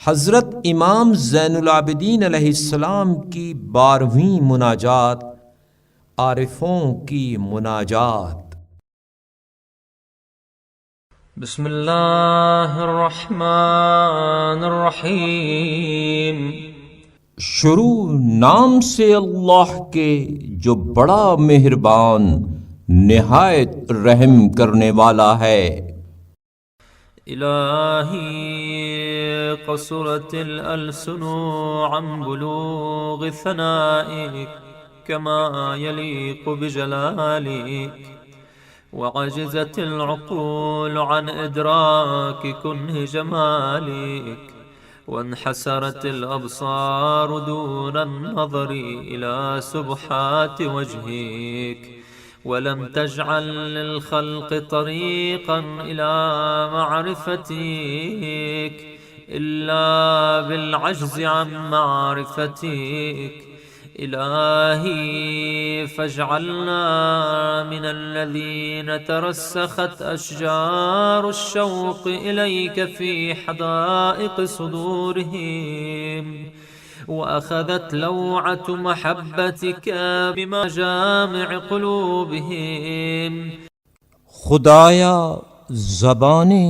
हज़रत इमाम ज़ैनुल आबिदीन अलैहिस्सलाम की 12वीं मुनाजात, आरिफों की मुनाजात। बिस्मिल्लाहिर्रहमानिर्रहीम। शुरू नाम से अल्लाह के जो बड़ा मेहरबान निहायत रहम करने वाला है। इलाही क़सरतिल अलसनु अन बुलूग़ि सनाइक कमा यलीक़ु बिजलालिक वअजज़तिल उक़ूलु अन इदराकि कुन्हि जमालिक वन्हसरतिल अबसारु दूनन नज़रि इला सुब्हाति वजहिक वलम तजअल लिलखल्क़ तरीक़न इला मअरिफ़तिक इल्ला बिलअज्ज़ि अन मअरिफ़तिक। इलाही फजअलना मिनल्लज़ीन तरस्सखत अशजारुश्शौक़ इलैक फ़ी हदाइक़ सुदूरिहिम वअख़ज़त लौअत महब्बतिक बिमजामिअ क़ुलूबिहिम। खुदाया ज़बाने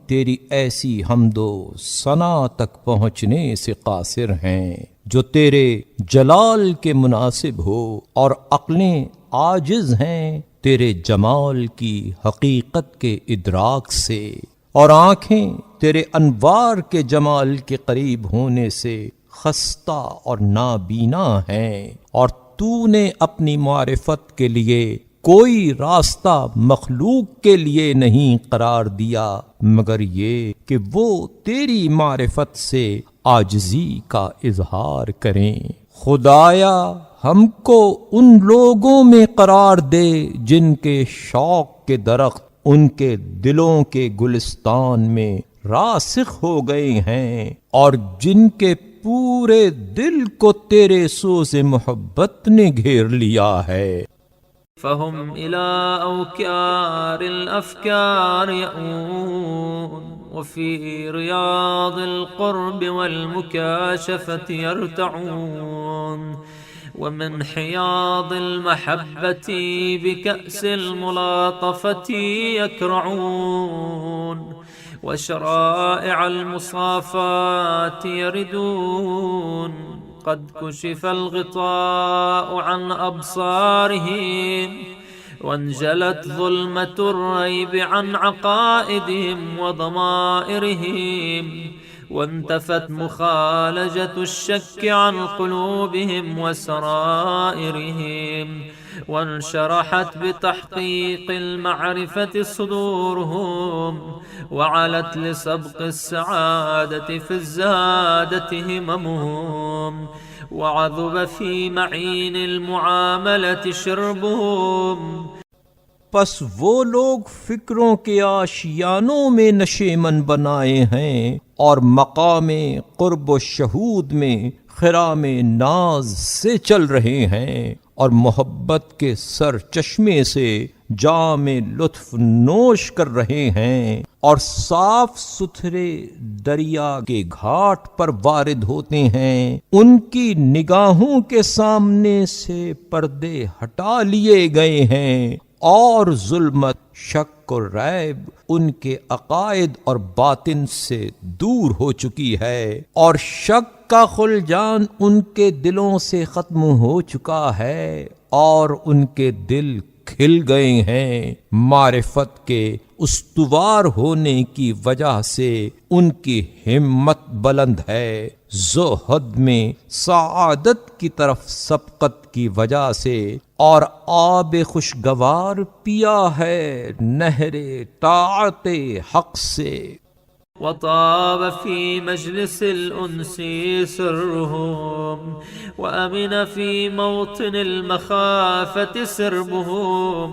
तेरी ऐसी हम्दो सना तक पहुँचने से कासिर हैं जो तेरे जलाल के मुनासिब हो, और अक्लें आजिज़ हैं तेरे जमाल की हकीकत के इदराक से, और आँखें तेरे अनवार के जमाल के करीब होने से खस्ता और नाबीना हैं। और तूने अपनी मारिफत के लिए कोई रास्ता मखलूक के लिए नहीं करार दिया मगर ये कि वो तेरी मारिफत से आजिज़ी का इजहार करें। खुदाया हमको उन लोगों में करार दे जिनके शौक के दरख्त उनके दिलों के गुलिस्तान में रासिख हो गए हैं, और जिनके पूरे दिल को तेरे सोज़े मोहब्बत ने घेर लिया है। फ़हुम इला औक्यारिल अफ़कार यऊन वफ़ी रियादिल क़ुर्ब वल मुकाशफ़ति यरतऊन वमिन हियादिल महब्बति बिकअसिल मुलातफ़ति यक्रऊन वशराइअल मुसाफ़ाति यरिदून। क़द कुशिफ़ल ग़िताअ अन अबसारिहिम वंजलत ज़ुल्मतुर रैब अन अक़ाइदिहिम व दमाइरिहिम वंतफ़त मुख़ालजतुश शक्क अन क़ुलूबिहिम व सराइरिहिम वंशरहत बितहक़ीक़िल मअरिफ़ति सुदूरुहुम वअलत लिसब्क़िस सआदति फ़िज़्ज़ादति हिममुहुम वअज़ुब फ़ी मईनिल मुआमलति शिरबुहुम। पस वो लोग फिक्रों के आशियानों में नशेमन बनाए हैं और मकामे क़ुर्ब व शहूद में खिराम नाज से चल रहे हैं, और मोहब्बत के सर चश्मे से जामे लुत्फ नोश कर रहे हैं, और साफ सुथरे दरिया के घाट पर वारिद होते हैं। उनकी निगाहों के सामने से पर्दे हटा लिए गए हैं, और जुल्मत शक और रैब उनके अकायद और बातिन से दूर हो चुकी है, और शक का खुलजान उनके दिलों से खत्म हो चुका है, और उनके दिल खिल गए हैं। मारिफत के उस्तुवार होने की वजह से उनकी हिम्मत बुलंद है। ज़ुहद में सआदत की तरफ सबकत की वजह से, और आब खुशगवार पिया है नहरे ताअते हक से। वताब फ़ी मजलिसिल उन्सी सिर्रुहुम वअमिन फ़ी मौतिनिल मखाफ़ति सिरबुहुम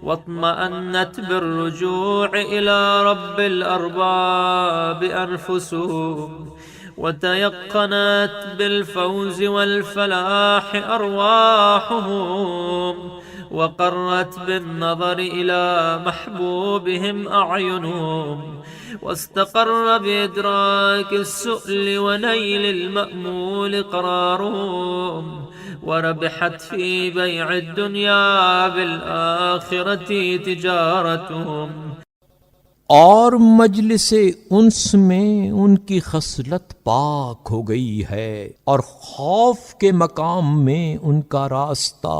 वत्मअन्नत बिर्रुजूअ इला रब्बिल अर्बाब अनफुसुहुम वतयक्कनत बिलफ़ौज़ वल फ़लाह अरवाहुहुम وقرت بالنظر إلى محبوبهم أعينهم، واستقر بإدراك السؤل ونيل المأمول قرارهم، وربحت في بيع الدنيا بالآخرة تجارتهم. और मजलिसे उन्स में उनकी खसलत पाक हो गई है और खौफ के मकाम में उनका रास्ता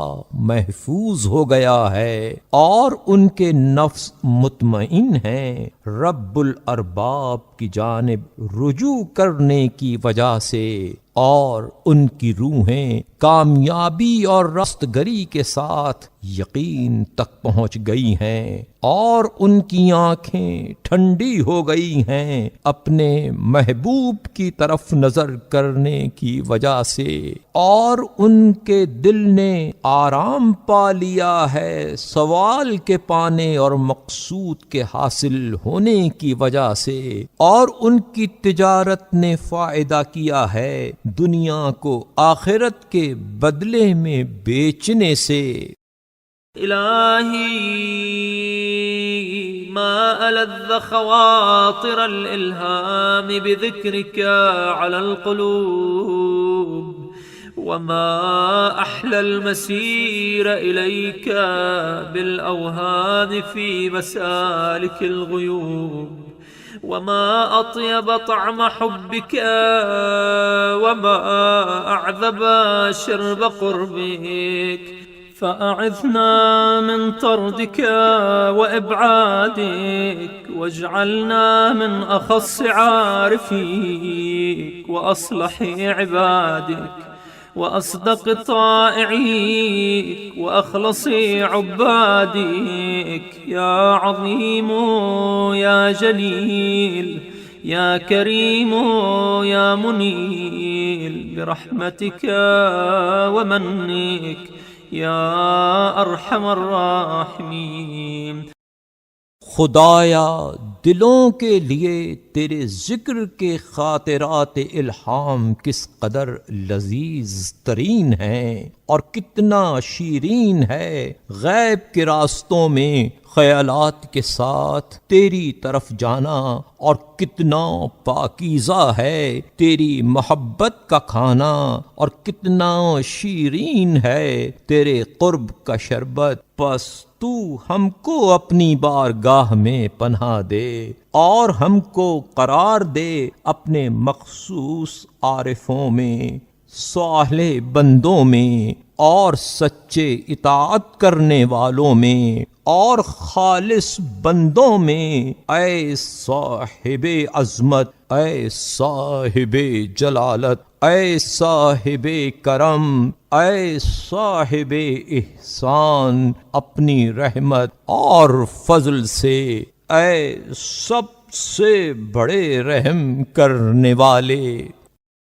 महफूज हो गया है और उनके नफ्स मुतमईन हैं रब्बुल अरबाब की जानिब रुजू करने की वजह से, और उनकी रूहें कामयाबी और रस्तगरी के साथ यकीन तक पहुंच गई हैं और उनकी आंखें ठंडी हो गई हैं अपने महबूब की तरफ नजर करने की वजह से, और उनके दिल ने आराम पा लिया है सवाल के पाने और मकसूद के हासिल होने की वजह से, और उनकी तिजारत ने फायदा किया है दुनिया को आखिरत के बदले में बेचने से। इलाही मा अलज़्ज़ ख़वातिर अल-इल्हाम बिज़िक्रिका अलल क़ुलूब वमा अहलल मसीर इलैका बिल अवहान फी मसालिकिल ग़ुयूब वमा अत्यब तअम हुब्बिक वमा अअज़ब शर्ब क़ुर्बिक फ़अइज़ना मिन तर्दिक वइब्आदिक वजअलना मिन अख़स्स आरिफ़ीक वअस्लह इबादिक वअस्दक़ ताइईक वअख़लस उब्बादिक या अज़ीम या जलील या करीम या मुनील बिरहमतिक व मन्निक या अरहमर राहिमीन। खुदाया दिलों के लिए तेरे जिक्र के खातिरात इल्हाम किस कदर लजीज तरीन हैं और कितना शीरीन है गैब के रास्तों में ख्यालात के साथ तेरी तरफ जाना, और कितना पाकीज़ा है तेरी मोहब्बत का खाना, और कितना शीरीन है तेरे कुर्ब का शरबत। बस तू हमको अपनी बारगाह में पनाह दे और हमको करार दे अपने मखसूस आरिफों में, साले बंदों में और सच्चे इताअत करने वालों में और खालिस बंदों में। ऐ साहिबे अज़मत, ऐ साहिबे जलालत, ऐ साहिबे करम, ऐ साहिबे इहसान, अपनी रहमत और फजल से ऐ सबसे बड़े रहम करने वाले।